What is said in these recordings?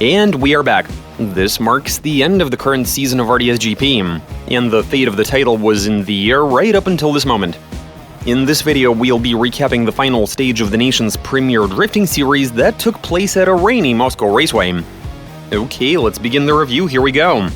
And we are back. This marks the end of the current season of RDS GP, and the fate of the title was in the air right up until this moment. In this video, we'll be recapping the final stage of the nation's premier drifting series that took place at a rainy Moscow Raceway. Okay, let's begin the review, here we go.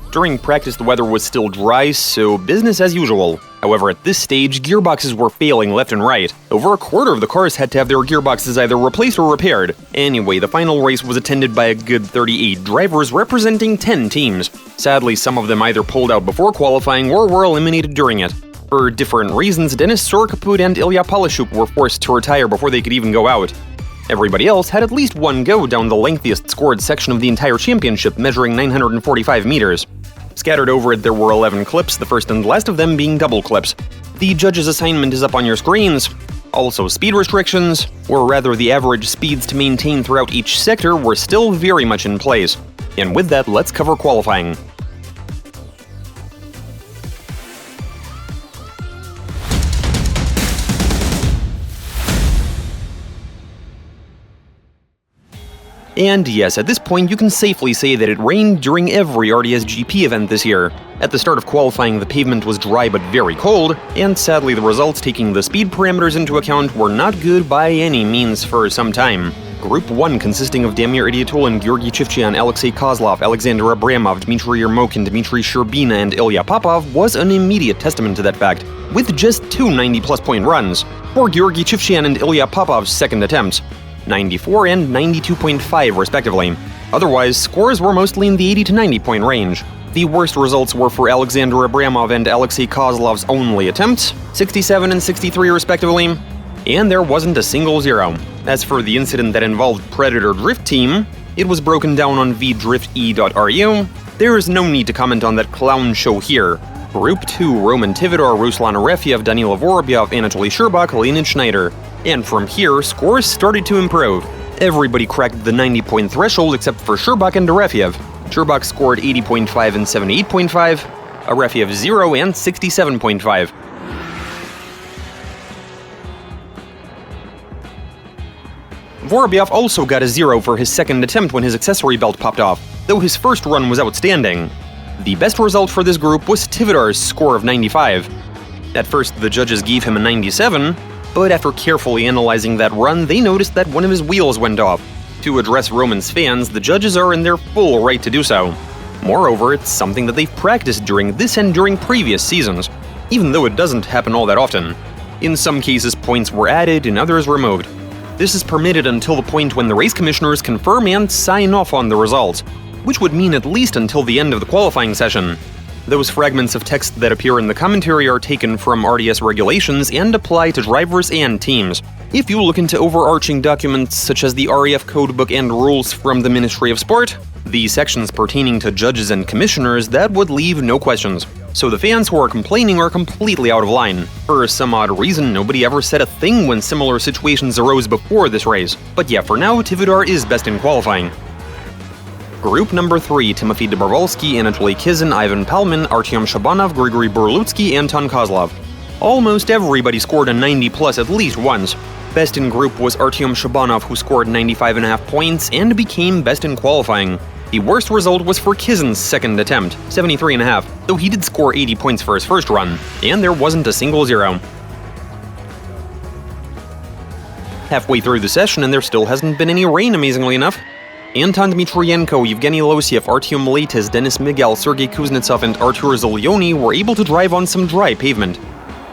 During practice, the weather was still dry, so business as usual. However, at this stage, gearboxes were failing left and right. Over a quarter of the cars had to have their gearboxes either replaced or repaired. Anyway, the final race was attended by a good 38 drivers representing 10 teams. Sadly, some of them either pulled out before qualifying or were eliminated during it. For different reasons, Denis Sorokaput and Ilya Polishuk were forced to retire before they could even go out. Everybody else had at least one go down the lengthiest scored section of the entire championship, measuring 945 meters. Scattered over it, there were 11 clips, the first and last of them being double clips. The judge's assignment is up on your screens. Also, speed restrictions, or rather the average speeds to maintain throughout each sector, were still very much in place. And with that, let's cover qualifying. And yes, at this point you can safely say that it rained during every RDS GP event this year. At the start of qualifying, the pavement was dry but very cold, and sadly the results taking the speed parameters into account were not good by any means for some time. Group 1, consisting of Damir Idiatulin, Georgy Chivchian, Alexei Kozlov, Alexander Abramov, Dmitry Yermokin, Dmitry Sherbina, and Ilya Popov was an immediate testament to that fact, with just two 90-plus point runs, for Georgy Chivchian and Ilya Popov's second attempts. 94 and 92.5 respectively. Otherwise, scores were mostly in the 80 to 90 point range. The worst results were for Alexander Abramov and Alexei Kozlov's only attempts, 67 and 63 respectively, and there wasn't a single zero. As for the incident that involved Predator Drift Team, it was broken down on vdrifte.ru. There is no need to comment on that clown show here. Group 2, Roman Tivadar, Ruslan Arefiev, Danila Vorobyov, Anatoly Sherbak, Leonid Schneider. And from here, scores started to improve. Everybody cracked the 90-point threshold except for Sherbak and Arefiev. Sherbak scored 80.5 and 78.5, Arefiev 0 and 67.5. Vorobyov also got a 0 for his second attempt when his accessory belt popped off, though his first run was outstanding. The best result for this group was Tivadar's score of 95. At first, the judges gave him a 97, but after carefully analyzing that run, they noticed that one of his wheels went off. To address Roman's fans, the judges are in their full right to do so. Moreover, it's something that they've practiced during this and during previous seasons, even though it doesn't happen all that often. In some cases, points were added, in others removed. This is permitted until the point when the race commissioners confirm and sign off on the results, which would mean at least until the end of the qualifying session. Those fragments of text that appear in the commentary are taken from RDS regulations and apply to drivers and teams. If you look into overarching documents such as the RAF Codebook and rules from the Ministry of Sport, the sections pertaining to judges and commissioners, that would leave no questions. So the fans who are complaining are completely out of line. For some odd reason, nobody ever said a thing when similar situations arose before this race. But yeah, for now, Tivadar is best in qualifying. Group number 3, Timofey Dobrovolsky, Anatoly Kizin, Ivan Palmin, Artyom Shabanov, Grigory Burlutsky, Anton Kozlov. Almost everybody scored a 90-plus at least once. Best in group was Artyom Shabanov, who scored 95.5 points and became best in qualifying. The worst result was for Kizin's second attempt, 73.5, though he did score 80 points for his first run, and there wasn't a single zero. Halfway through the session and there still hasn't been any rain, amazingly enough. Anton Dmitryenko, Yevgeny Losiev, Artyom Leites, Denis Miguel, Sergei Kuznetsov, and Artur Zelyony were able to drive on some dry pavement.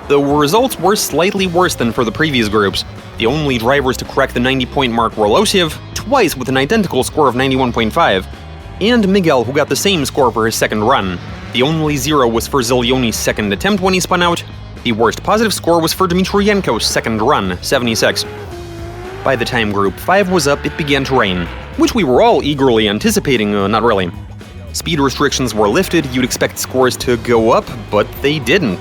The results were slightly worse than for the previous groups. The only drivers to crack the 90-point mark were Losiev, twice with an identical score of 91.5, and Miguel, who got the same score for his second run. The only zero was for Zelyony's second attempt when he spun out. The worst positive score was for Dmitryenko's second run, 76. By the time Group 5 was up, it began to rain, which we were all eagerly anticipating, not really. Speed restrictions were lifted, you'd expect scores to go up, but they didn't.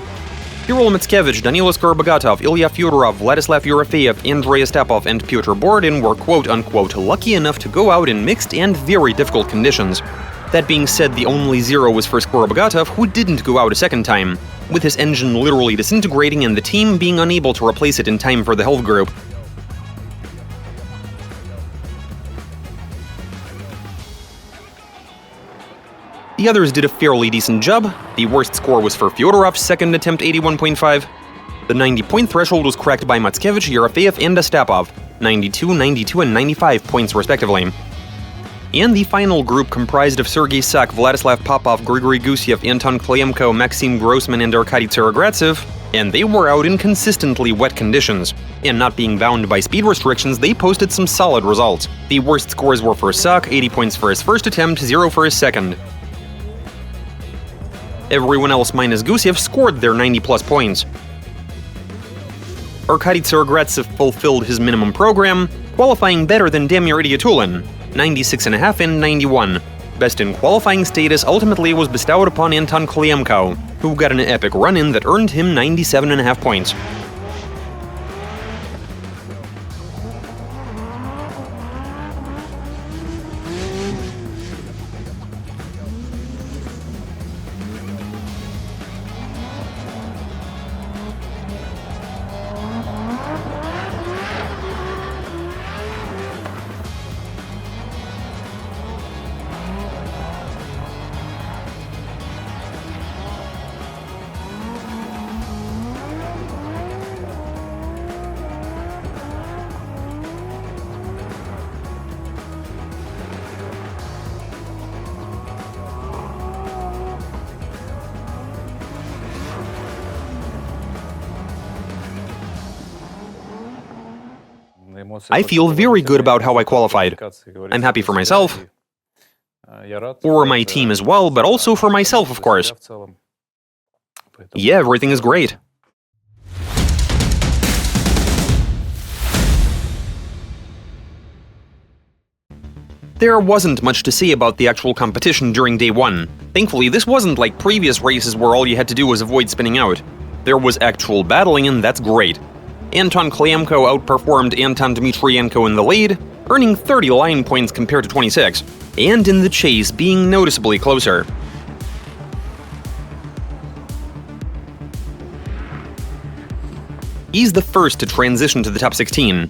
Kirill Mitskevich, Danilo Skorobogatov, Ilya Fyodorov, Vladislav Yerofeyev, Andrei Ostapov, and Pyotr Borodin were quote-unquote lucky enough to go out in mixed and very difficult conditions. That being said, the only zero was for Skorobogatov, who didn't go out a second time. with his engine literally disintegrating and the team being unable to replace it in time for the health group. The others did a fairly decent job. The worst score was for Fyodorov's second attempt, 81.5. The 90-point threshold was cracked by Matskevich, Yerofeev, and Ostapov, 92, 92, and 95 points respectively. And the final group comprised of Sergei Sak, Vladislav Popov, Grigory Gusiev, Anton Kleemko, Maxim Grossman, and Arkady Tsarogratsev, and they were out in consistently wet conditions. And not being bound by speed restrictions, they posted some solid results. The worst scores were for Sak, 80 points for his first attempt, 0 for his second. Everyone else minus Gusiev scored their 90-plus points. Arkady Tsarogratsev fulfilled his minimum program, qualifying better than Damir Idiatulin, 96.5 and 91. Best in qualifying status ultimately was bestowed upon Anton Kleemko, who got an epic run-in that earned him 97.5 points. I feel very good about how I qualified. I'm happy for myself, for my team as well, but also for myself, of course. Yeah, everything is great. There wasn't much to say about the actual competition during day one. Thankfully, this wasn't like previous races where all you had to do was avoid spinning out. There was actual battling, and that's great. Anton Kleemko outperformed Anton Dmitrienko in the lead, earning 30 line points compared to 26, and in the chase being noticeably closer. He's the first to transition to the top 16.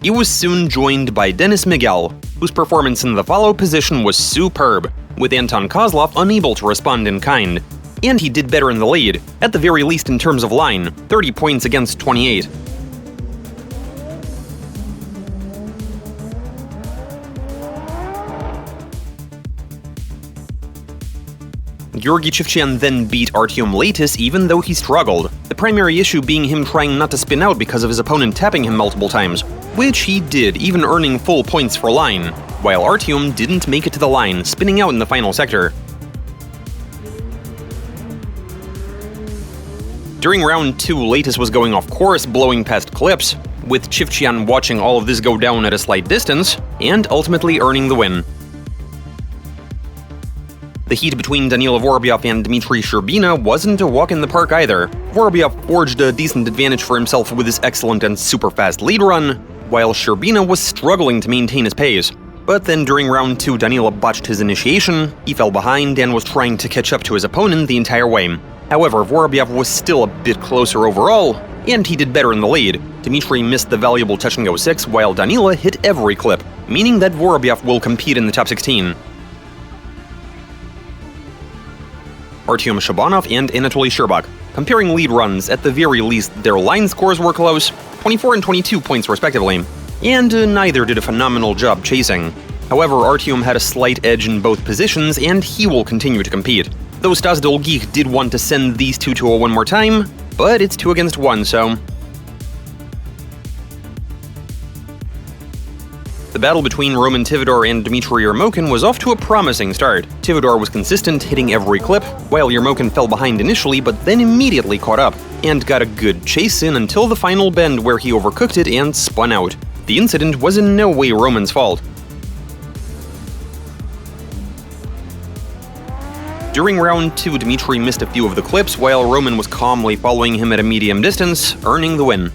He was soon joined by Denis Miguel, whose performance in the follow position was superb, with Anton Kozlov unable to respond in kind. And he did better in the lead, at the very least in terms of line, 30 points against 28. Georgy Chivchian then beat Artyom Leitis even though he struggled, the primary issue being him trying not to spin out because of his opponent tapping him multiple times, which he did, even earning full points for line, while Artyom didn't make it to the line, spinning out in the final sector. During round 2, Leitis was going off course, blowing past clips, with Chivchian watching all of this go down at a slight distance, and ultimately earning the win. The heat between Danila Vorobyov and Dmitry Sherbina wasn't a walk in the park either. Vorobyov forged a decent advantage for himself with his excellent and super fast lead run, while Sherbina was struggling to maintain his pace. But then during round 2, Danila botched his initiation, he fell behind and was trying to catch up to his opponent the entire way. However, Vorobyov was still a bit closer overall, and he did better in the lead. Dmitry missed the valuable touch-and-go 6, while Danila hit every clip, meaning that Vorobyov will compete in the top 16. Artyom Shabanov and Anatoly Sherbak. Comparing lead runs, at the very least, their line scores were close, 24 and 22 points respectively, and neither did a phenomenal job chasing. However, Artyom had a slight edge in both positions, and he will continue to compete. Though Stas Dolgich did want to send these two to a one more time, but it's 2 against 1, so... The battle between Roman Tivadar and Dmitry Yermokin was off to a promising start. Tivadar was consistent, hitting every clip, while Yermokin fell behind initially but then immediately caught up, and got a good chase in until the final bend where he overcooked it and spun out. The incident was in no way Roman's fault. During round 2, Dmitry missed a few of the clips, while Roman was calmly following him at a medium distance, earning the win.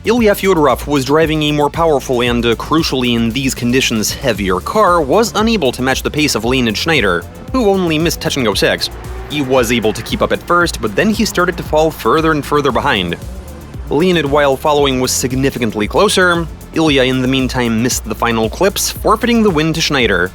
Ilya Fyodorov, who was driving a more powerful and, crucially in these conditions, heavier car, was unable to match the pace of Leonid Schneider, who only missed touch-and-go 6. He was able to keep up at first, but then he started to fall further and further behind. Leonid, while following, was significantly closer. Ilya, in the meantime, missed the final clips, forfeiting the win to Schneider.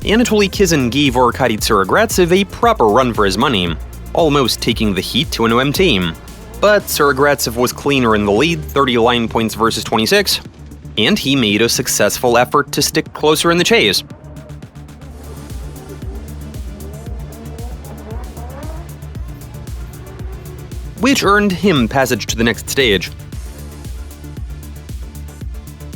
Anatoly Kizin gave Arkady Tsarogratsev a proper run for his money, almost taking the heat to an OMT. But Tsarogratsev was cleaner in the lead, 30 line points versus 26, and he made a successful effort to stick closer in the chase. Which earned him passage to the next stage.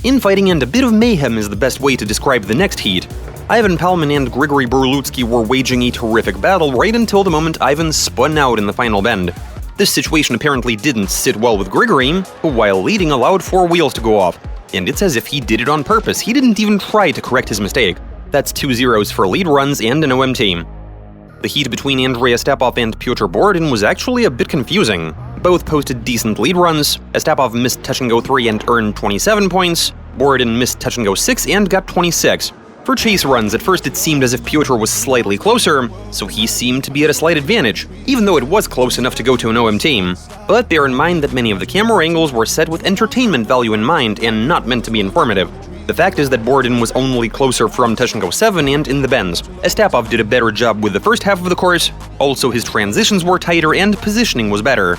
Infighting and a bit of mayhem is the best way to describe the next heat. Ivan Palman and Grigory Burlutsky were waging a terrific battle right until the moment Ivan spun out in the final bend. This situation apparently didn't sit well with Grigory, who while leading allowed 4 wheels to go off. And it's as if he did it on purpose, he didn't even try to correct his mistake. That's 2 zeros for lead runs and an OMT. The heat between Andrei Ostapov and Pyotr Borodin was actually a bit confusing. Both posted decent lead runs. Ostapov missed touch-and-go 3 and earned 27 points. Borodin missed touch-and-go 6 and got 26. For chase runs, at first it seemed as if Pyotr was slightly closer, so he seemed to be at a slight advantage, even though it was close enough to go to an OMT. But bear in mind that many of the camera angles were set with entertainment value in mind and not meant to be informative. The fact is that Borodin was only closer from touch-and-go 7 and in the bends. Ostapov did a better job with the first half of the course, also his transitions were tighter and positioning was better.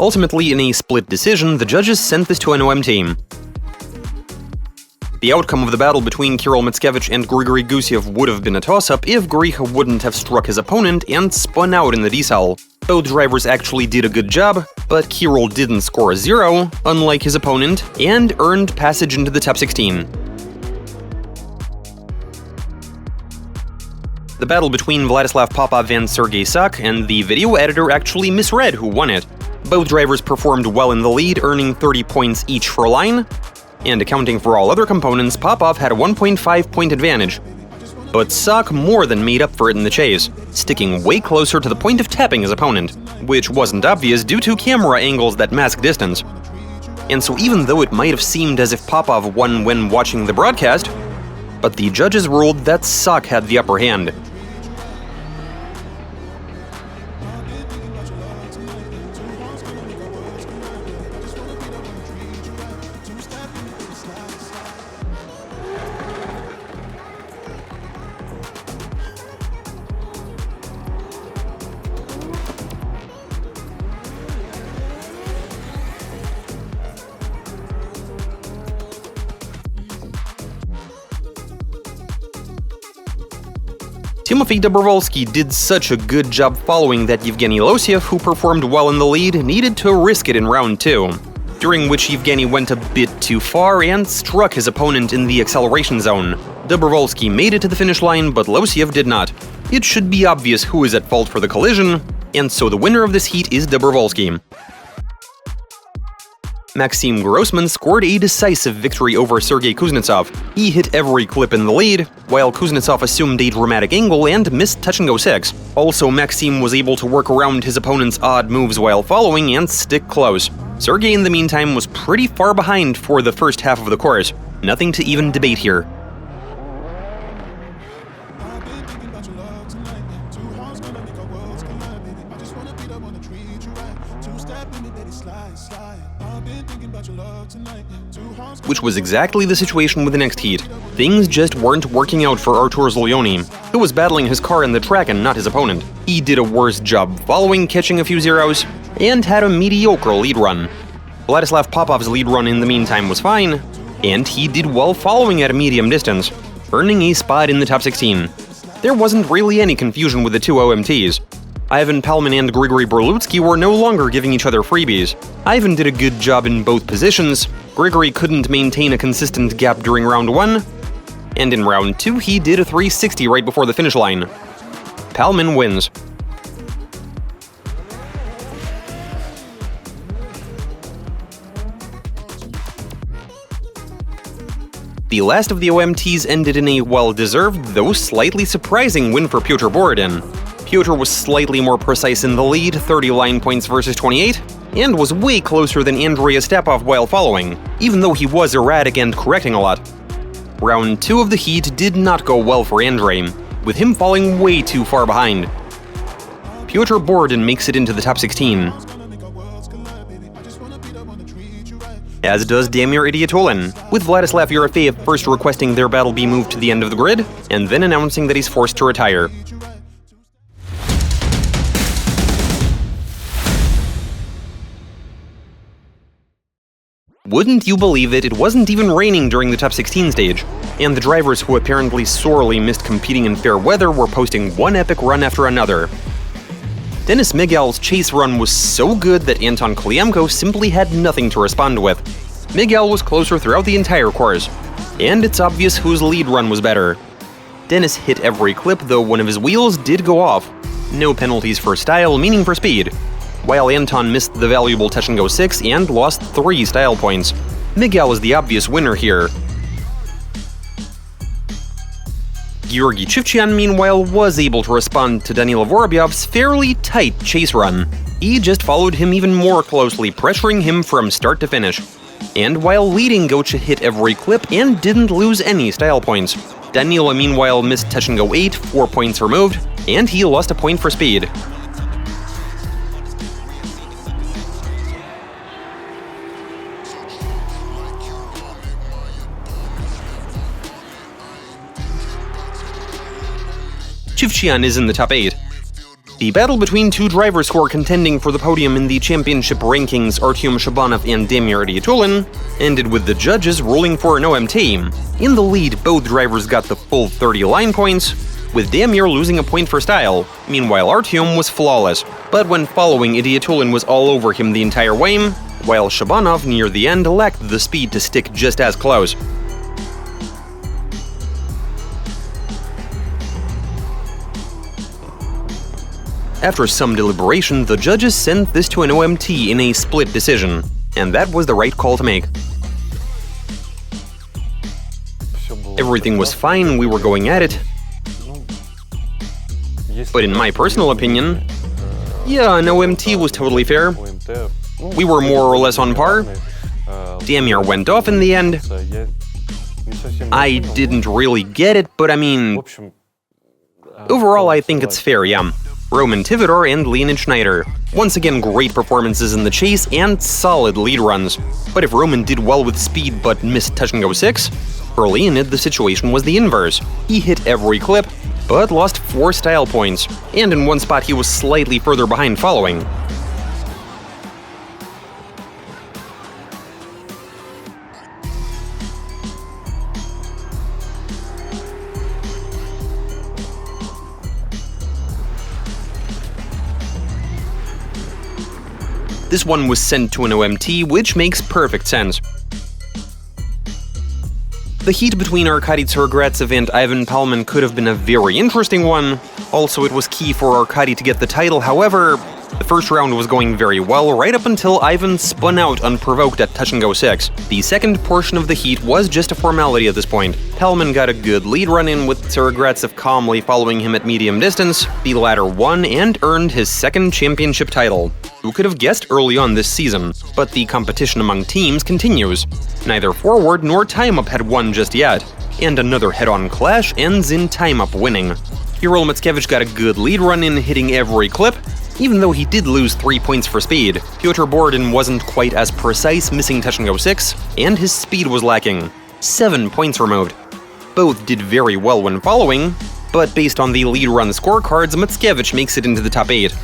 Ultimately, in a split decision, the judges sent this to an OMT. The outcome of the battle between Kirill Mickiewicz and Grigory Gusiev would have been a toss-up if Grisha wouldn't have struck his opponent and spun out in the decel. Both drivers actually did a good job, but Kirill didn't score a 0, unlike his opponent, and earned passage into the top 16. The battle between Vladislav Popov and Sergei Sak, and the video editor actually misread who won it. Both drivers performed well in the lead, earning 30 points each for line, and accounting for all other components, Popov had a 1.5-point advantage. But Sak more than made up for it in the chase, sticking way closer to the point of tapping his opponent, which wasn't obvious due to camera angles that mask distance. And so even though it might have seemed as if Popov won when watching the broadcast, but the judges ruled that Sak had the upper hand. Timofey Dobrovolsky did such a good job following that Yevgeny Losiev, who performed well in the lead, needed to risk it in round 2, during which Yevgeny went a bit too far and struck his opponent in the acceleration zone. Dobrovolsky made it to the finish line, but Losiev did not. It should be obvious who is at fault for the collision, and so the winner of this heat is Dobrovolsky. Maxim Grossman scored a decisive victory over Sergei Kuznetsov. He hit every clip in the lead, while Kuznetsov assumed a dramatic angle and missed touch-and-go 6. Also, Maxim was able to work around his opponent's odd moves while following and stick close. Sergei, in the meantime, was pretty far behind for the first half of the course. Nothing to even debate here. Which was exactly the situation with the next heat. Things just weren't working out for Artur Zlyony, who was battling his car in the track and not his opponent. He did a worse job following, catching a few zeros, and had a mediocre lead run. Vladislav Popov's lead run in the meantime was fine, and he did well following at a medium distance, earning a spot in the top 16. There wasn't really any confusion with the two OMTs. Ivan Palman and Grigory Burlutsky were no longer giving each other freebies. Ivan did a good job in both positions, Grigory couldn't maintain a consistent gap during round 1, and in round 2 he did a 360 right before the finish line. Palman wins. The last of the OMTs ended in a well-deserved, though slightly surprising win for Pyotr Borodin. Pyotr was slightly more precise in the lead, 30 line points versus 28, and was way closer than Andrei Ostapov while following, even though he was erratic and correcting a lot. Round 2 of the heat did not go well for Andrei, with him falling way too far behind. Pyotr Borodin makes it into the top 16. As does Damir Idiatulin, with Vladislav Yerofeyev first requesting their battle be moved to the end of the grid, and then announcing that he's forced to retire. Wouldn't you believe it wasn't even raining during the top 16 stage, and the drivers who apparently sorely missed competing in fair weather were posting one epic run after another. Denis Miguel's chase run was so good that Anton Kliamko simply had nothing to respond with. Miguel was closer throughout the entire course, and it's obvious whose lead run was better. Denis hit every clip, though one of his wheels did go off. No penalties for style, meaning for speed, while Anton missed the valuable touch-and-go 6 and lost 3 style points. Miguel is the obvious winner here. Georgy Chivchyan, meanwhile, was able to respond to Danilo Vorobyov's fairly tight chase run. He just followed him even more closely, pressuring him from start to finish. And while leading, Gocha hit every clip and didn't lose any style points. Danilo, meanwhile, missed touch-and-go 8, 4 points removed, and he lost a point for speed. Chivchyan is in the top 8. The battle between two drivers who are contending for the podium in the championship rankings, Artyom Shabanov and Damir Idiatulin, ended with the judges ruling for an OMT. In the lead, both drivers got the full 30 line points, with Damir losing a point for style. Meanwhile, Artyom was flawless, but when following, Idiatulin was all over him the entire way, while Shabanov near the end lacked the speed to stick just as close. After some deliberation, the judges sent this to an OMT in a split decision, and that was the right call to make. Everything was fine, we were going at it. But in my personal opinion, yeah, an OMT was totally fair. We were more or less on par. Damir went off in the end. I didn't really get it, but I mean, overall I think it's fair, yeah. Roman Tivadar and Leonid Schneider. Once again, great performances in the chase and solid lead runs. But if Roman did well with speed but missed touch-and-go 6, for Leonid the situation was the inverse. He hit every clip, but lost 4 style points, and in one spot he was slightly further behind following. This one was sent to an OMT, which makes perfect sense. The heat between Arkady Tsarogradzev and Ivan Palman could have been a very interesting one. Also, it was key for Arkady to get the title, however, the first round was going very well, right up until Ivan spun out unprovoked at touch-and-go 6. The second portion of the heat was just a formality at this point. Palman got a good lead run in with Tsarogradzev calmly following him at medium distance. The latter won and earned his second championship title. Who could have guessed early on this season? But the competition among teams continues. Neither Forward nor Time Up had won just yet. And another head-on clash ends in Time Up winning. Kirill Mickiewicz got a good lead run in, hitting every clip, even though he did lose 3 points for speed. Pyotr Borodin wasn't quite as precise, missing touch-and-go 6, and his speed was lacking. 7 points removed. Both did very well when following, but based on the lead run scorecards, Mickiewicz makes it into the top 8.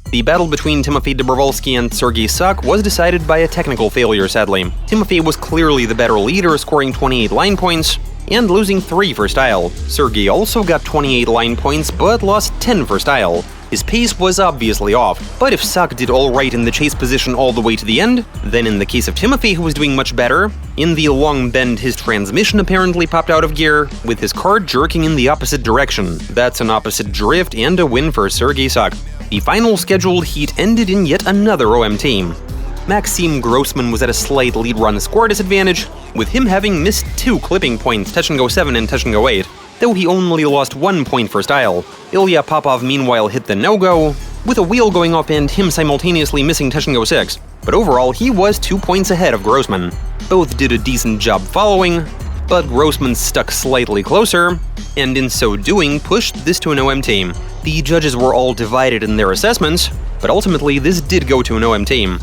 The battle between Timofey Dobrovolsky and Sergei Sak was decided by a technical failure, sadly. Timofey was clearly the better leader, scoring 28 line points and losing 3 for style. Sergei also got 28 line points, but lost 10 for style. His pace was obviously off, but if Sak did alright in the chase position all the way to the end, then in the case of Timothy, who was doing much better, in the long bend his transmission apparently popped out of gear, with his car jerking in the opposite direction. That's an opposite drift and a win for Sergei Sak. The final scheduled heat ended in yet another OMT. Maxim Grossman was at a slight lead run score disadvantage, with him having missed 2 clipping points, Touch and Go 7 and Touch and Go 8. Though he only lost 1 point for style. Ilya Popov meanwhile hit the no-go, with a wheel going up and him simultaneously missing Touch and Go 6. But overall, he was 2 points ahead of Grossman. Both did a decent job following, but Grossman stuck slightly closer, and in so doing pushed this to an OMT. The judges were all divided in their assessments, but ultimately this did go to an OMT.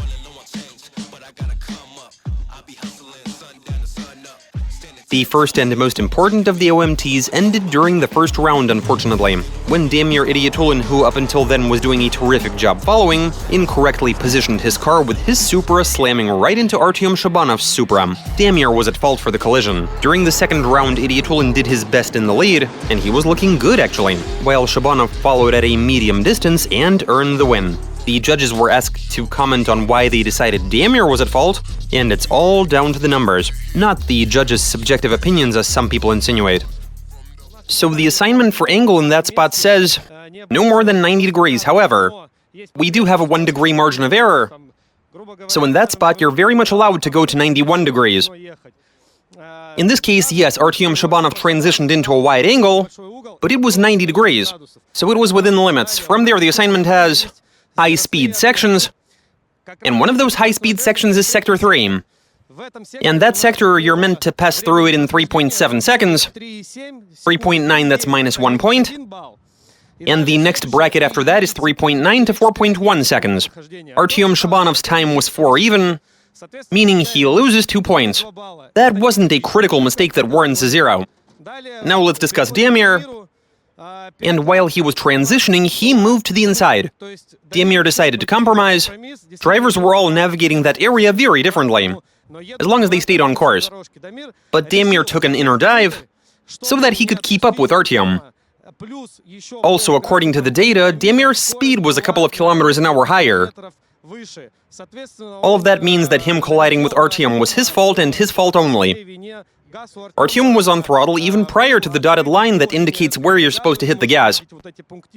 The first and most important of the OMTs ended during the first round, unfortunately, when Damir Idiotulin, who up until then was doing a terrific job following, incorrectly positioned his car with his Supra slamming right into Artyom Shabanov's Supra. Damir was at fault for the collision. During the second round, Idiotulin did his best in the lead, and he was looking good actually, while Shabanov followed at a medium distance and earned the win. The judges were asked to comment on why they decided Damir was at fault, and it's all down to the numbers, not the judges' subjective opinions as some people insinuate. So the assignment for angle in that spot says no more than 90 degrees, however, we do have a 1 degree margin of error, so in that spot you're very much allowed to go to 91 degrees. In this case, yes, Artyom Shabanov transitioned into a wide angle, but it was 90 degrees, so it was within the limits. From there, the assignment has high-speed sections, and one of those high-speed sections is Sector 3. And that sector, you're meant to pass through it in 3.7 seconds, 3.9 that's minus 1 point, and the next bracket after that is 3.9 to 4.1 seconds. Artyom Shabanov's time was 4 even, meaning he loses 2 points. That wasn't a critical mistake that warrants a 0. Now let's discuss Damir. And while he was transitioning, he moved to the inside. Damir decided to compromise. Drivers were all navigating that area very differently, as long as they stayed on course. But Damir took an inner dive so that he could keep up with Artyom. Also, according to the data, Damir's speed was a couple of kilometers an hour higher. All of that means that him colliding with Artyom was his fault and his fault only. Artyom was on throttle even prior to the dotted line that indicates where you're supposed to hit the gas.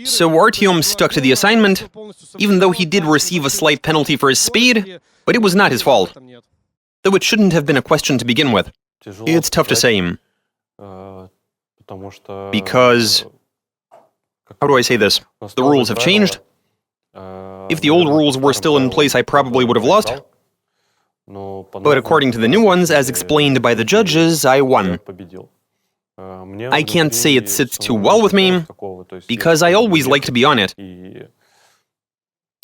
So Artyom stuck to the assignment, even though he did receive a slight penalty for his speed, but it was not his fault. Though it shouldn't have been a question to begin with. It's tough to say. Because, how do I say this? The rules have changed. If the old rules were still in place, I probably would have lost. But according to the new ones, as explained by the judges, I won. I can't say it sits too well with me, because I always like to be on it.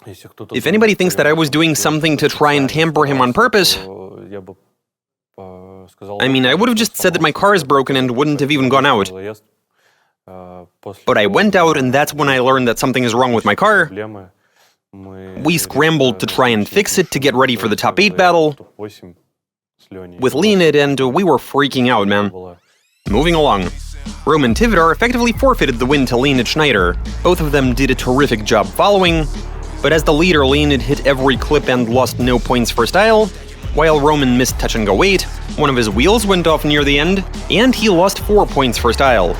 If anybody thinks that I was doing something to try and tamper him on purpose, I mean, I would have just said that my car is broken and wouldn't have even gone out. But I went out, and that's when I learned that something is wrong with my car. We scrambled to try and fix it to get ready for the top 8 battle with Leonid, and we were freaking out, man. Moving along. Roman Tivadar effectively forfeited the win to Leonid Schneider. Both of them did a terrific job following, but as the leader, Leonid hit every clip and lost no points for style, while Roman missed Touch and Go 8, one of his wheels went off near the end, and he lost 4 points for style.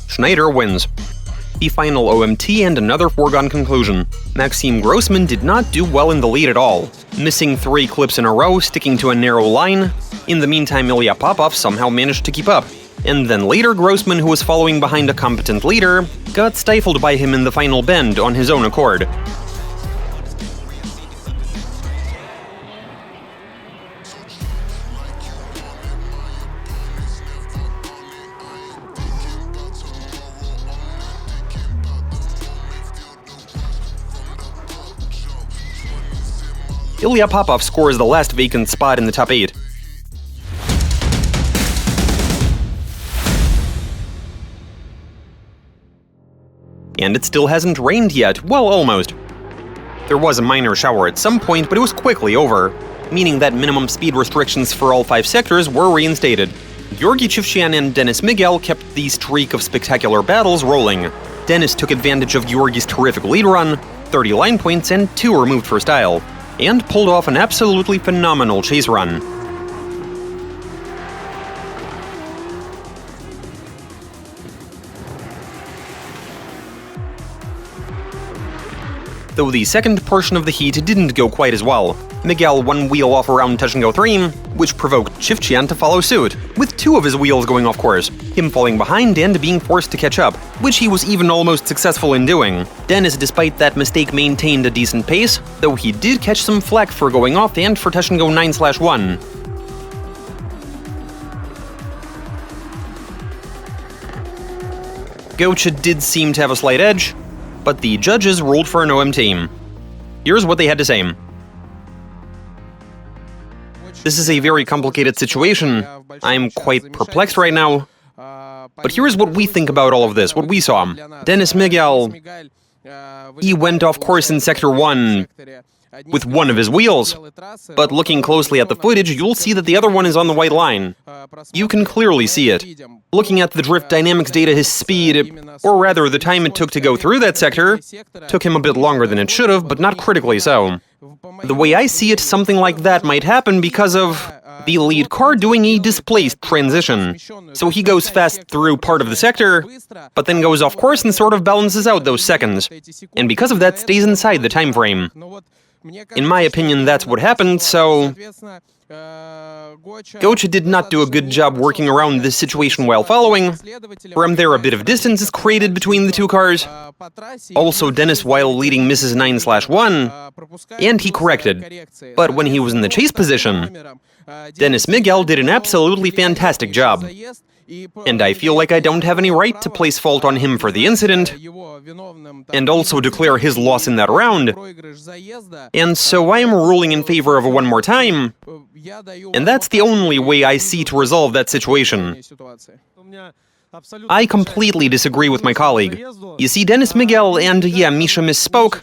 Schneider wins. The final OMT and another foregone conclusion. Maxim Grossman did not do well in the lead at all, missing 3 clips in a row, sticking to a narrow line. In the meantime, Ilya Popov somehow managed to keep up. And then later, Grossman, who was following behind a competent leader, got stifled by him in the final bend on his own accord. Ilya Popov scores the last vacant spot in the top 8. And it still hasn't rained yet, well, almost. There was a minor shower at some point, but it was quickly over, meaning that minimum speed restrictions for all 5 sectors were reinstated. Georgi Chivchian and Denis Miguel kept the streak of spectacular battles rolling. Denis took advantage of Georgi's terrific lead run, 30 line points and 2 removed for style, and pulled off an absolutely phenomenal chase run. Though the second portion of the heat didn't go quite as well. Miguel one wheel off around touch-and-go 3, which provoked Chivchian to follow suit, with 2 of his wheels going off course, him falling behind and being forced to catch up, which he was even almost successful in doing. Denis, despite that mistake, maintained a decent pace, though he did catch some flack for going off and for touch-and-go 9/1. Gocha did seem to have a slight edge, but the judges ruled for an OMT. Here's what they had to say. This is a very complicated situation. I'm quite perplexed right now. But here's what we think about all of this, what we saw. Denis Miguel, he went off course in Sector 1 with one of his wheels. But looking closely at the footage, you'll see that the other one is on the white line. You can clearly see it. Looking at the drift dynamics data, his speed, or rather the time it took to go through that sector, took him a bit longer than it should have, but not critically so. The way I see it, something like that might happen because of the lead car doing a displaced transition. So he goes fast through part of the sector, but then goes off course and sort of balances out those seconds, and because of that stays inside the time frame. In my opinion, that's what happened, so Gocha did not do a good job working around this situation while following. From there, a bit of distance is created between the 2 cars. Also, Denis, while leading, misses 9/1, and he corrected. But when he was in the chase position, Denis Miguel did an absolutely fantastic job. And I feel like I don't have any right to place fault on him for the incident, and also declare his loss in that round. And so I am ruling in favor of a one more time, and that's the only way I see to resolve that situation. I completely disagree with my colleague. You see, Denis Miguel, and yeah, Misha misspoke,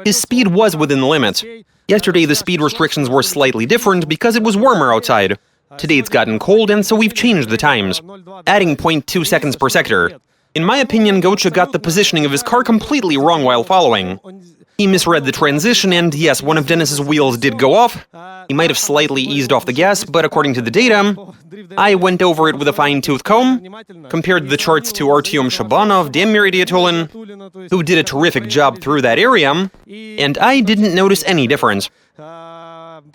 his speed was within the limits. Yesterday the speed restrictions were slightly different because it was warmer outside. Today it's gotten cold, and so we've changed the times, adding 0.2 seconds per sector. In my opinion, Gocha got the positioning of his car completely wrong while following. He misread the transition, and yes, one of Denis's wheels did go off. He might have slightly eased off the gas, but according to the data, I went over it with a fine-tooth comb, compared the charts to Artyom Shabanov, Damir Idiatulin, who did a terrific job through that area, and I didn't notice any difference.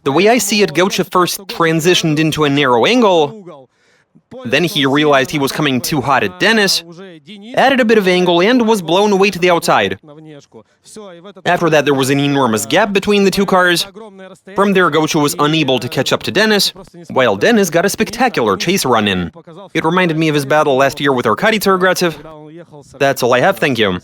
The way I see it, Gocha first transitioned into a narrow angle, then he realized he was coming too hot at Denis, added a bit of angle, and was blown away to the outside. After that, there was an enormous gap between the 2 cars. From there, Gocha was unable to catch up to Denis, while Denis got a spectacular chase run in. It reminded me of his battle last year with Arkady Tsargratsev. That's all I have, thank you.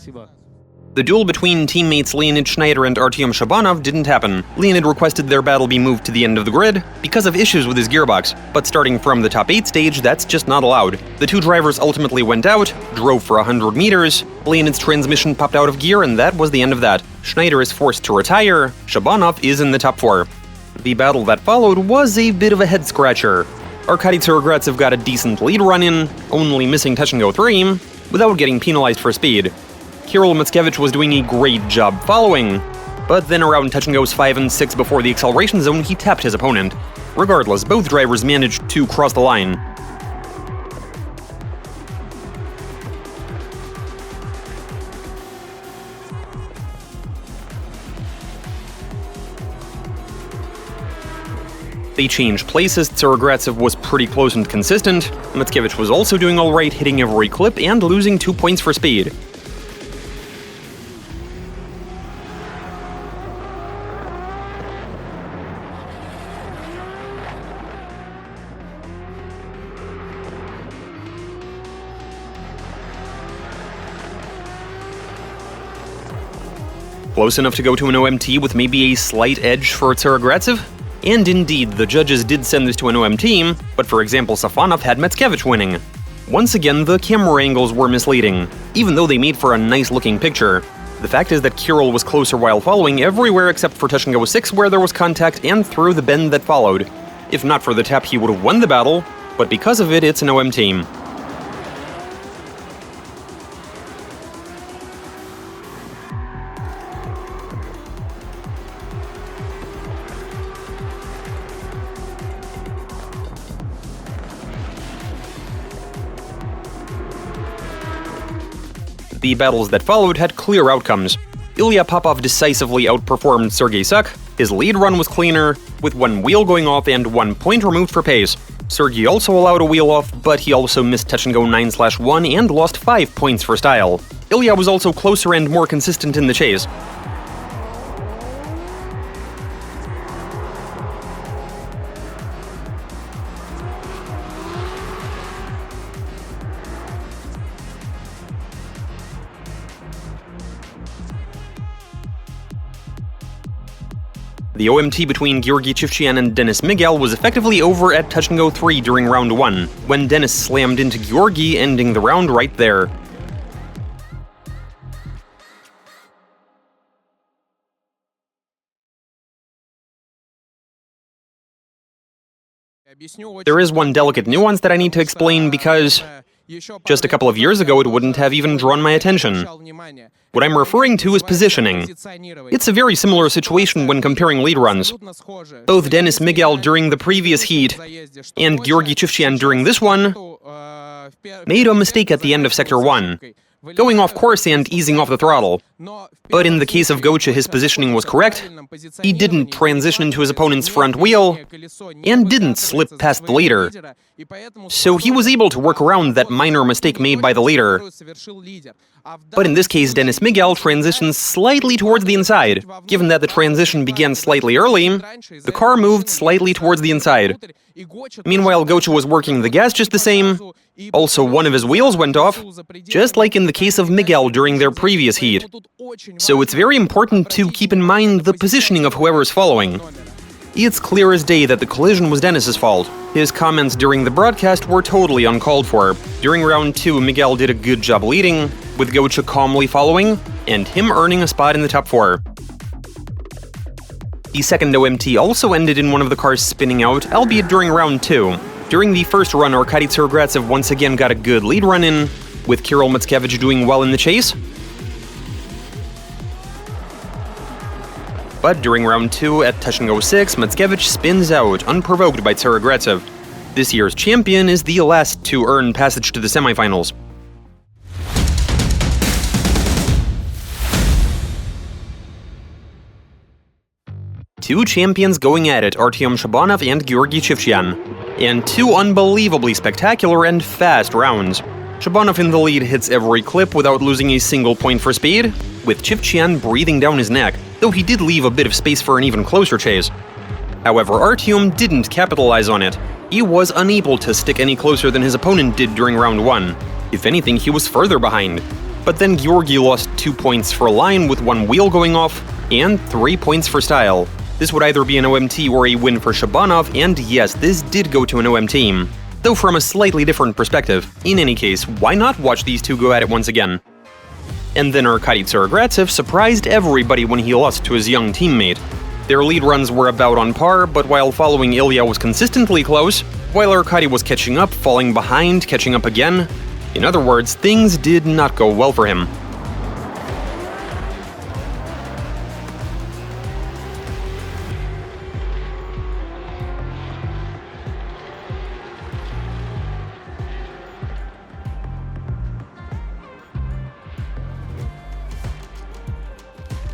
The duel between teammates Leonid Schneider and Artyom Shabanov didn't happen. Leonid requested their battle be moved to the end of the grid because of issues with his gearbox, but starting from the top 8 stage, that's just not allowed. The 2 drivers ultimately went out, drove for 100 meters, Leonid's transmission popped out of gear, and that was the end of that. Schneider is forced to retire, Shabanov is in the top 4. The battle that followed was a bit of a head-scratcher. Arkady Tsargratsev got a decent lead run-in, only missing touch-and-go 3, without getting penalized for speed. Kirill Mickiewicz was doing a great job following, but then around touch-and-goes 5 and 6 before the acceleration zone, he tapped his opponent. Regardless, both drivers managed to cross the line. They changed places, Tsargratsev was pretty close and consistent, Mickiewicz was also doing alright, hitting every clip and losing 2 points for speed. Close enough to go to an OMT with maybe a slight edge for Tsargratsev? And indeed, the judges did send this to an OMT, but for example, Safanov had Mickiewicz winning. Once again, the camera angles were misleading, even though they made for a nice-looking picture. The fact is that Kirill was closer while following everywhere except for touch and go 6 where there was contact and through the bend that followed. If not for the tap, he would have won the battle, but because of it, it's an OM team. The battles that followed had clear outcomes. Ilya Popov decisively outperformed Sergei Suk, his lead run was cleaner, with one wheel going off and 1 point removed for pace. Sergei also allowed a wheel off, but he also missed touch and go 9/1 and lost 5 points for style. Ilya was also closer and more consistent in the chase. The OMT between Georgy Chivchian and Denis Miguel was effectively over at touch and go 3 during round 1, when Denis slammed into Georgy, ending the round right there. There is one delicate nuance that I need to explain because just a couple of years ago it wouldn't have even drawn my attention. What I'm referring to is positioning. It's a very similar situation when comparing lead runs. Both Denis Miguel during the previous heat and Georgy Chivchian during this one made a mistake at the end of Sector 1, going off course and easing off the throttle. But in the case of Gocha, his positioning was correct. He didn't transition into his opponent's front wheel and didn't slip past the leader. So he was able to work around that minor mistake made by the leader. But in this case, Denis Miguel transitions slightly towards the inside. Given that the transition began slightly early, the car moved slightly towards the inside. Meanwhile, Gocha was working the gas just the same. Also, one of his wheels went off, just like in the case of Miguel during their previous heat. So it's very important to keep in mind the positioning of whoever's following. It's clear as day that the collision was Denis's fault. His comments during the broadcast were totally uncalled for. During round 2, Miguel did a good job leading, with Gocha calmly following, and him earning a spot in the top 4. The second OMT also ended in one of the cars spinning out, albeit during round 2. During the first run, Arkady Tsargratsev once again got a good lead run in, with Kirill Mutskevich doing well in the chase. But during round 2 at touch and go 6, Mutskevich spins out, unprovoked by Tsargratsev. This year's champion is the last to earn passage to the semifinals. Two champions going at it, Artyom Shabanov and Georgy Chivchian. And two unbelievably spectacular and fast rounds. Shabanov in the lead hits every clip without losing a single point for speed, with Chivchian breathing down his neck, though he did leave a bit of space for an even closer chase. However, Artyom didn't capitalize on it. He was unable to stick any closer than his opponent did during round 1. If anything, he was further behind. But then Georgy lost 2 points for line with one wheel going off, and 3 points for style. This would either be an OMT or a win for Shabanov, and yes, this did go to an OM team, though from a slightly different perspective. In any case, why not watch these two go at it once again? And then Arkady Tsargratsev surprised everybody when he lost to his young teammate. Their lead runs were about on par, but while following, Ilya was consistently close, while Arkady was catching up, falling behind, catching up again. In other words, things did not go well for him.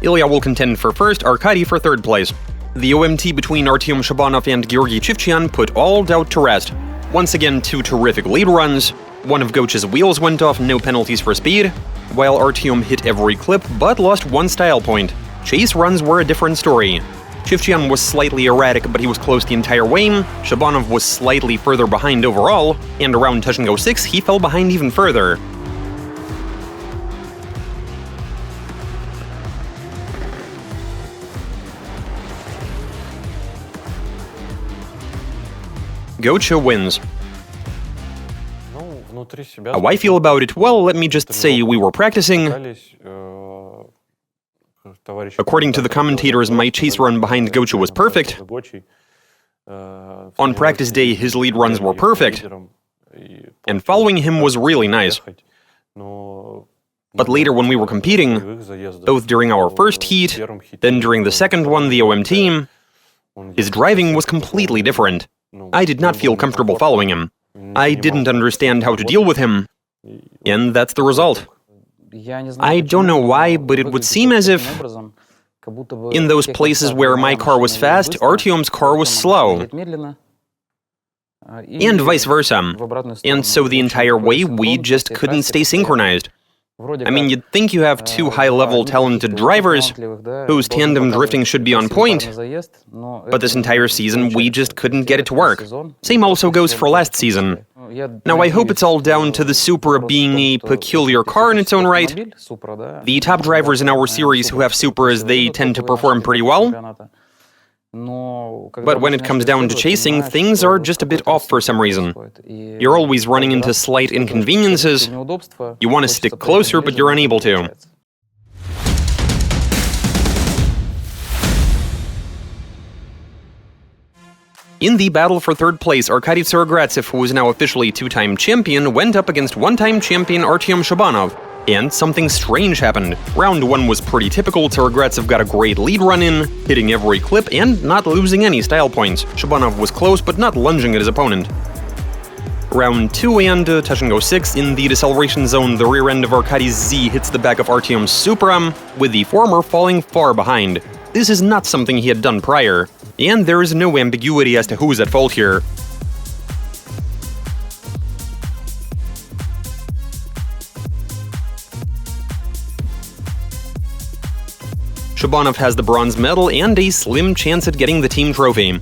Ilya will contend for first, Arkady for third place. The OMT between Artyom Shabanov and Georgy Chivchian put all doubt to rest. Once again, two terrific lead runs. One of Gocha's wheels went off, no penalties for speed, while Artyom hit every clip but lost one style point. Chase runs were a different story. Chivchian was slightly erratic, but he was close the entire way. Shabanov was slightly further behind overall, and around touch and go 6, he fell behind even further. Gocha wins. How I feel about it? Well, let me just say we were practicing. According to the commentators, my chase run behind Gocha was perfect. On practice day, his lead runs were perfect, and following him was really nice. But later when we were competing, both during our first heat, then during the second one, the OM team, his driving was completely different. I did not feel comfortable following him. I didn't understand how to deal with him, and that's the result. I don't know why, but it would seem as if in those places where my car was fast, Artyom's car was slow, and vice versa. And so the entire way, we just couldn't stay synchronized. I mean, you'd think you have two high-level talented drivers whose tandem drifting should be on point, but this entire season we just couldn't get it to work. Same also goes for last season. Now I hope it's all down to the Supra being a peculiar car in its own right. The top drivers in our series who have Supras, they tend to perform pretty well. But when it comes down to chasing, things are just a bit off for some reason. You're always running into slight inconveniences. You want to stick closer, but you're unable to. In the battle for third place, Arkady Tsarogratsev, who is now officially two-time champion, went up against one-time champion Artyom Shabanov. And something strange happened. Round 1 was pretty typical. Tsarogratsev got a great lead run in, hitting every clip and not losing any style points. Shabanov was close, but not lunging at his opponent. Round 2 and touch and go 6, in the deceleration zone, the rear end of Arkady's Z hits the back of Artyom's Supra, with the former falling far behind. This is not something he had done prior, and there is no ambiguity as to who's at fault here. Shabanov has the bronze medal and a slim chance at getting the team trophy.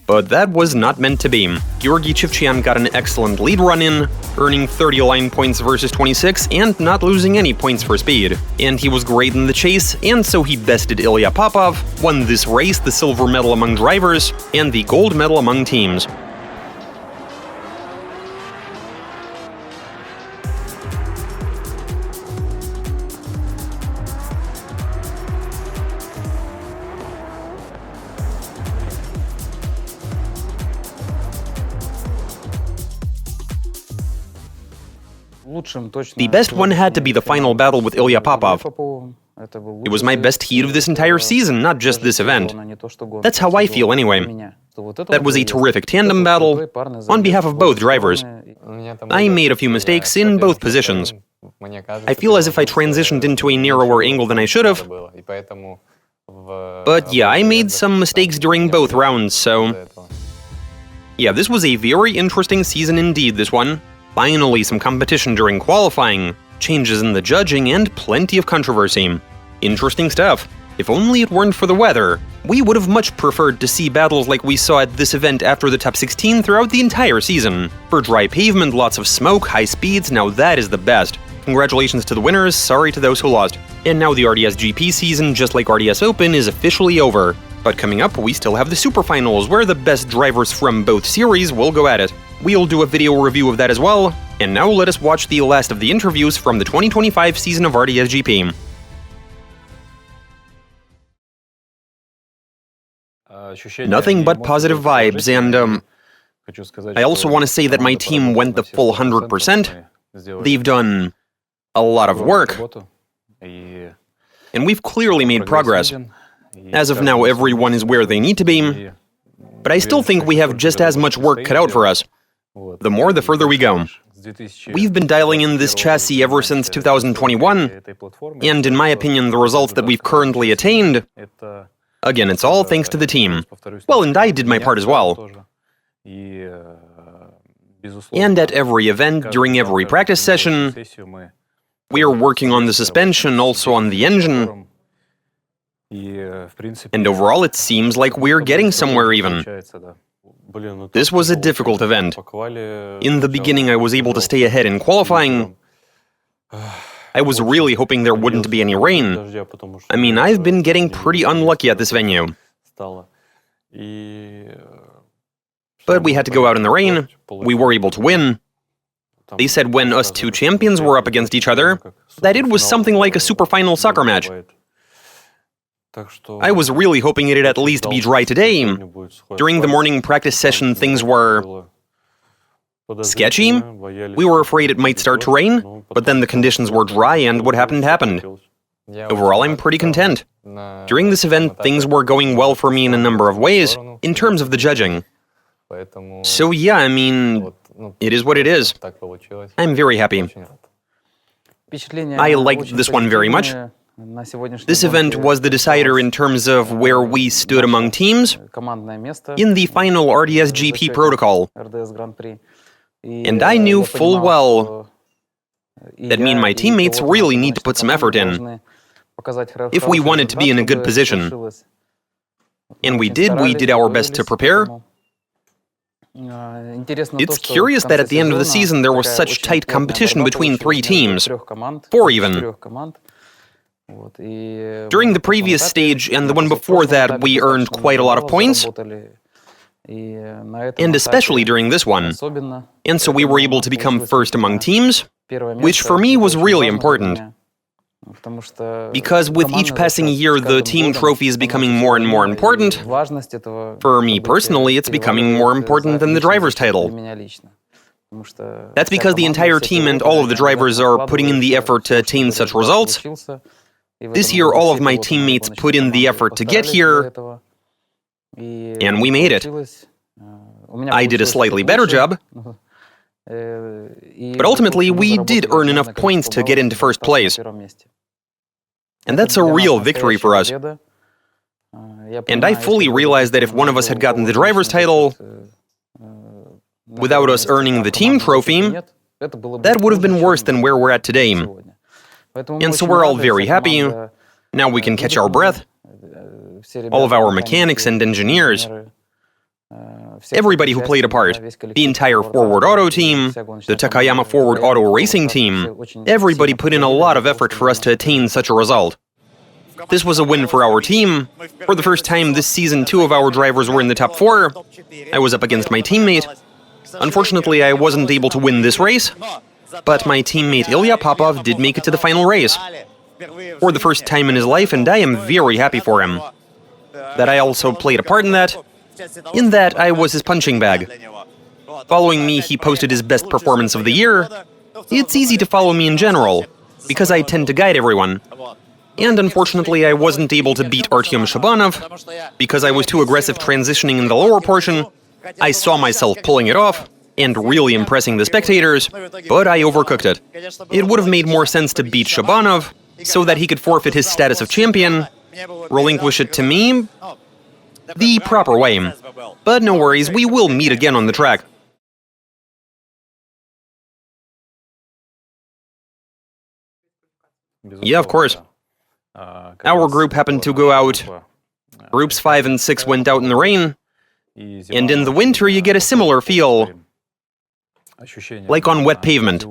But that was not meant to be. Georgy Chivchyan got an excellent lead run in, earning 30 line points versus 26 and not losing any points for speed. And he was great in the chase, and so he bested Ilya Popov, won this race, the silver medal among drivers, and the gold medal among teams. The best one had to be the final battle with Ilya Popov. It was my best heat of this entire season, not just this event. That's how I feel anyway. That was a terrific tandem battle, on behalf of both drivers. I made a few mistakes in both positions. I feel as if I transitioned into a narrower angle than I should have. But yeah, I made some mistakes during both rounds, so... Yeah, this was a very interesting season indeed, this one. Finally, some competition during qualifying, changes in the judging, and plenty of controversy. Interesting stuff. If only it weren't for the weather. We would have much preferred to see battles like we saw at this event after the top 16 throughout the entire season. For dry pavement, lots of smoke, high speeds, now that is the best. Congratulations to the winners, sorry to those who lost. And now the RDS GP season, just like RDS Open, is officially over. But coming up, we still have the Super Finals, where the best drivers from both series will go at it. We'll do a video review of that as well, and now let us watch the last of the interviews from the 2025 season of RDS GP. Nothing but positive vibes, and I also want to say that my team went the full 100%. They've done a lot of work, and we've clearly made progress. As of now, everyone is where they need to be, but I still think we have just as much work cut out for us. The more, the further we go. We've been dialing in this chassis ever since 2021, and in my opinion, the results that we've currently attained, again, it's all thanks to the team. Well, and I did my part as well. And at every event, during every practice session, we are working on the suspension, also on the engine, and overall it seems like we're getting somewhere even. This was a difficult event. In the beginning, I was able to stay ahead in qualifying. I was really hoping there wouldn't be any rain. I mean, I've been getting pretty unlucky at this venue. But we had to go out in the rain. We were able to win. They said when us two champions were up against each other, that it was something like a super final soccer match. I was really hoping it'd at least be dry today. During the morning practice session, things were sketchy. We were afraid it might start to rain, but then the conditions were dry and what happened happened. Overall, I'm pretty content. During this event, things were going well for me in a number of ways, in terms of the judging. So yeah, I mean, it is what it is. I'm very happy. I liked this one very much. This event was the decider in terms of where we stood among teams in the final RDS GP protocol. And I knew full well that me and my teammates really need to put some effort in if we wanted to be in a good position. And we did our best to prepare. It's curious that at the end of the season there was such tight competition between 3 teams, 4 even. During the previous stage and the one before that, we earned quite a lot of points, and especially during this one. And so we were able to become first among teams, which for me was really important. Because with each passing year, the team trophy is becoming more and more important. For me personally, it's becoming more important than the driver's title. That's because the entire team and all of the drivers are putting in the effort to attain such results. This year, all of my teammates put in the effort to get here, and we made it. I did a slightly better job, but ultimately, we did earn enough points to get into first place. And that's a real victory for us. And I fully realized that if one of us had gotten the driver's title without us earning the team trophy, that would have been worse than where we're at today. And so we're all very happy. Now we can catch our breath. All of our mechanics and engineers, everybody who played a part, the entire Forward Auto team, the Takayama Forward Auto Racing team, everybody put in a lot of effort for us to attain such a result. This was a win for our team. For the first time this season, 2 of our drivers were in the top 4. I was up against my teammate. Unfortunately, I wasn't able to win this race, but my teammate Ilya Popov did make it to the final race for the first time in his life, and I am very happy for him. That I also played a part in that. In that, I was his punching bag. Following me, he posted his best performance of the year. It's easy to follow me in general, because I tend to guide everyone. And unfortunately, I wasn't able to beat Artyom Shabanov, because I was too aggressive transitioning in the lower portion. I saw myself pulling it off, and really impressing the spectators, but I overcooked it. It would have made more sense to beat Shabanov, so that he could forfeit his status of champion, relinquish it to me, the proper way. But no worries, we will meet again on the track. Yeah, of course. Our group happened to go out. Groups 5 and 6 went out in the rain, and in the winter you get a similar feel, like on wet pavement.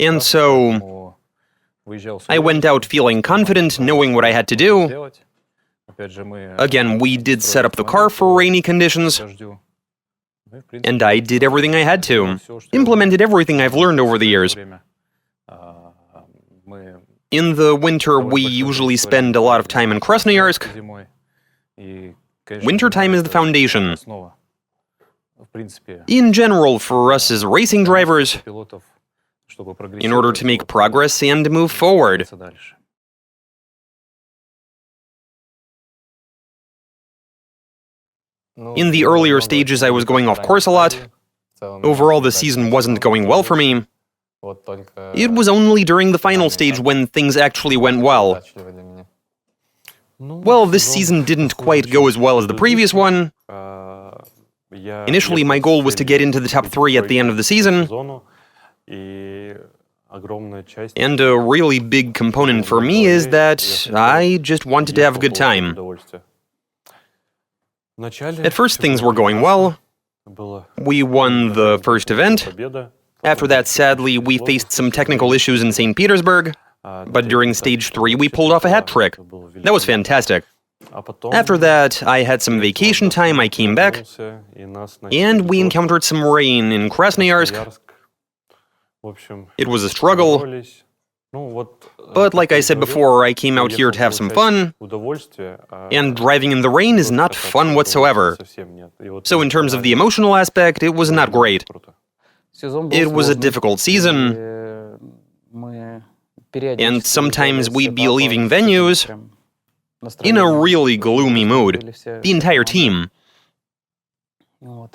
And so I went out feeling confident, knowing what I had to do. Again, we did set up the car for rainy conditions, and I did everything I had to, implemented everything I've learned over the years. In the winter, we usually spend a lot of time in Krasnoyarsk. Wintertime is the foundation. In general, for us as racing drivers, in order to make progress and move forward. In the earlier stages, I was going off course a lot. Overall, the season wasn't going well for me. It was only during the final stage when things actually went well. Well, this season didn't quite go as well as the previous one. Initially, my goal was to get into the top 3 at the end of the season. And a really big component for me is that I just wanted to have a good time. At first, things were going well. We won the first event. After that, sadly, we faced some technical issues in St. Petersburg. But during stage 3, we pulled off a hat trick. That was fantastic. After that, I had some vacation time, I came back, and we encountered some rain in Krasnoyarsk. It was a struggle, but like I said before, I came out here to have some fun, and driving in the rain is not fun whatsoever. So in terms of the emotional aspect, it was not great. It was a difficult season, and sometimes we'd be leaving venues in a really gloomy mood, the entire team.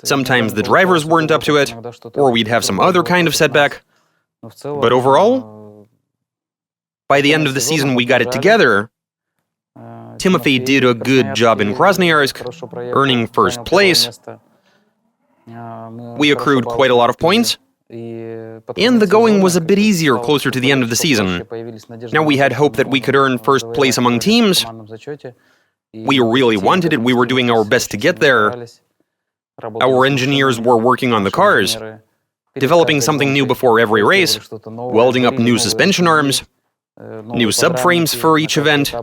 Sometimes the drivers weren't up to it, or we'd have some other kind of setback. But overall, by the end of the season we got it together. Timothy did a good job in Krasnoyarsk, earning first place. We accrued quite a lot of points, and the going was a bit easier closer to the end of the season. Now we had hope that we could earn first place among teams. We really wanted it, we were doing our best to get there. Our engineers were working on the cars, developing something new before every race, welding up new suspension arms, new subframes for each event.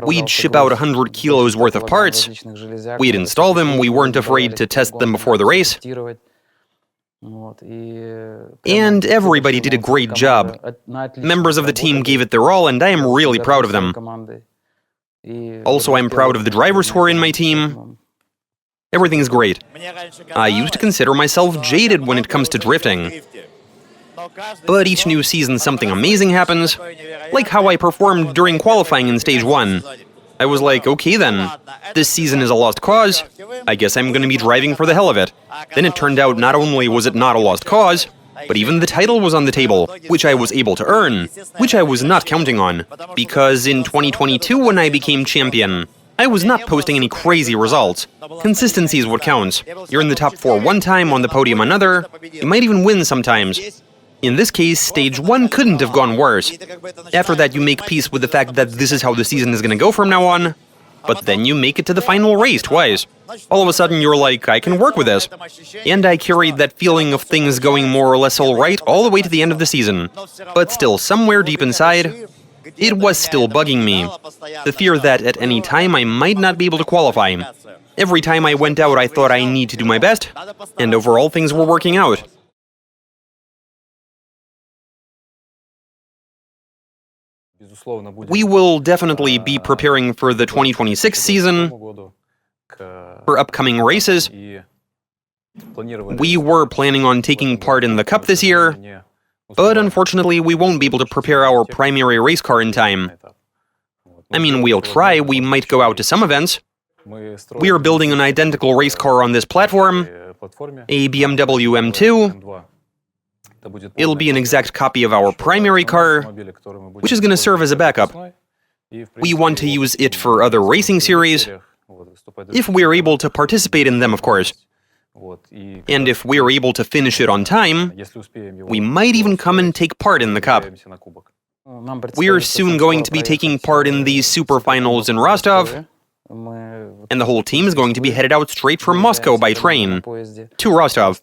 We'd ship out 100 kilos worth of parts. We'd install them, we weren't afraid to test them before the race. And everybody did a great job. Members of the team gave it their all, and I am really proud of them. Also, I'm proud of the drivers who are in my team. Everything is great. I used to consider myself jaded when it comes to drifting. But each new season something amazing happens, like how I performed during qualifying in Stage 1. I was like, okay then, this season is a lost cause, I guess I'm gonna be driving for the hell of it. Then it turned out not only was it not a lost cause, but even the title was on the table, which I was able to earn, which I was not counting on. Because in 2022 when I became champion, I was not posting any crazy results. Consistency is what counts. You're in the top 4 one time, on the podium another, you might even win sometimes. In this case, Stage 1 couldn't have gone worse. After that, you make peace with the fact that this is how the season is gonna go from now on, but then you make it to the final race twice. All of a sudden, you're like, I can work with this. And I carried that feeling of things going more or less alright all the way to the end of the season. But still, somewhere deep inside, it was still bugging me. The fear that at any time I might not be able to qualify. Every time I went out, I thought I need to do my best, and overall things were working out. We will definitely be preparing for the 2026 season, for upcoming races. We were planning on taking part in the Cup this year, but unfortunately we won't be able to prepare our primary race car in time. I mean, we'll try, we might go out to some events. We are building an identical race car on this platform, a BMW M2. It'll be an exact copy of our primary car, which is going to serve as a backup. We want to use it for other racing series, if we're able to participate in them, of course. And if we're able to finish it on time, we might even come and take part in the Cup. We're soon going to be taking part in the Super Finals in Rostov, and the whole team is going to be headed out straight from Moscow by train to Rostov.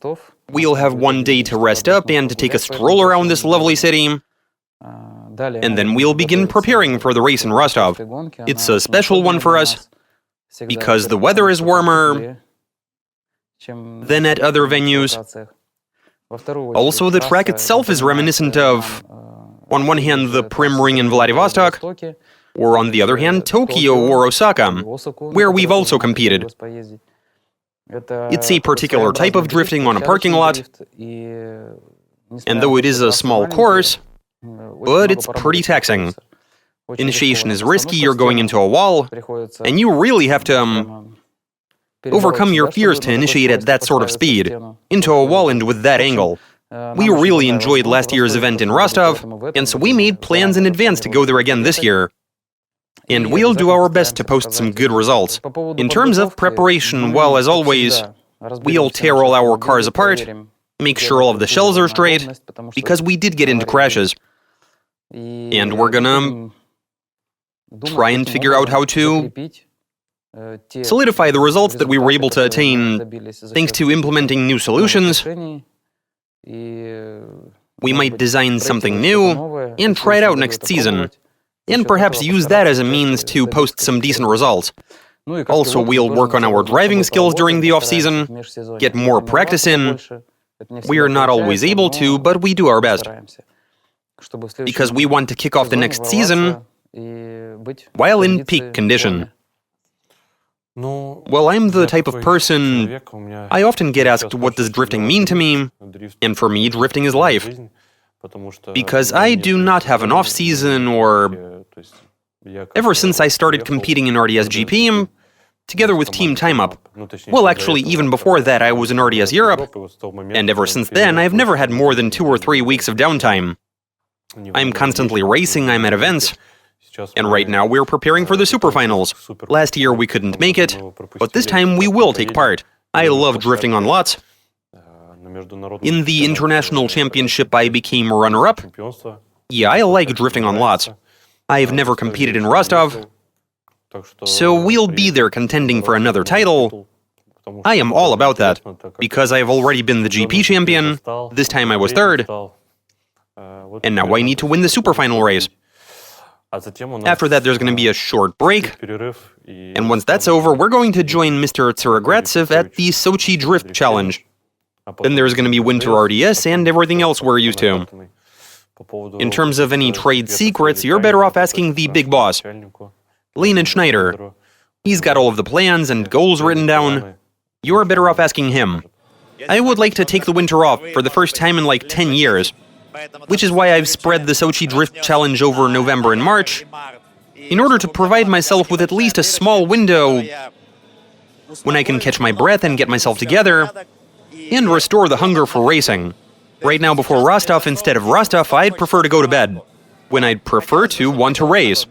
We'll have one day to rest up and to take a stroll around this lovely city, and then we'll begin preparing for the race in Rostov. It's a special one for us, because the weather is warmer than at other venues. Also, the track itself is reminiscent of, on one hand, the Prim Ring in Vladivostok, or on the other hand, Tokyo or Osaka, where we've also competed. It's a particular type of drifting on a parking lot, and though it is a small course, but it's pretty taxing. Initiation is risky, you're going into a wall, and you really have to overcome your fears to initiate at that sort of speed, into a wall and with that angle. We really enjoyed last year's event in Rostov, and so we made plans in advance to go there again this year. And we'll do our best to post some good results. In terms of preparation, well, as always, we'll tear all our cars apart, make sure all of the shells are straight, because we did get into crashes. And we're gonna try and figure out how to solidify the results that we were able to attain thanks to implementing new solutions. We might design something new and try it out next season. and perhaps use that as a means to post some decent results. Also, we'll work on our driving skills during the off-season, get more practice in. We are not always able to, but we do our best. Because we want to kick off the next season while in peak condition. Well, I'm the type of person... I often get asked, what does drifting mean to me? And for me, drifting is life. Because I do not have an off-season or... Ever since I started competing in RDS GP, together with Team Time Up. Well, actually, even before that, I was in RDS Europe. And ever since then, I've never had more than 2 or 3 weeks of downtime. I'm constantly racing, I'm at events. And right now, we're preparing for the Superfinals. Last year, we couldn't make it, but this time we will take part. I love drifting on lots. In the International Championship, I became runner-up. Yeah, I like drifting on lots. I've never competed in Rostov, so we'll be there contending for another title. I am all about that, because I've already been the GP champion, this time I was 3rd, and now I need to win the Superfinal race. After that, there's going to be a short break, and once that's over, we're going to join Mr. Tsaragratsev at the Sochi Drift Challenge. Then there's going to be Winter RDS and everything else we're used to. In terms of any trade secrets, you're better off asking the big boss, Leonid Schneider. He's got all of the plans and goals written down. You're better off asking him. I would like to take the winter off for the first time in like 10 years, which is why I've spread the Sochi Drift Challenge over November and March, in order to provide myself with at least a small window when I can catch my breath and get myself together, and restore the hunger for racing. Right now, before Rostov, instead of Rostov, I'd prefer to go to bed, when I'd prefer to want to race.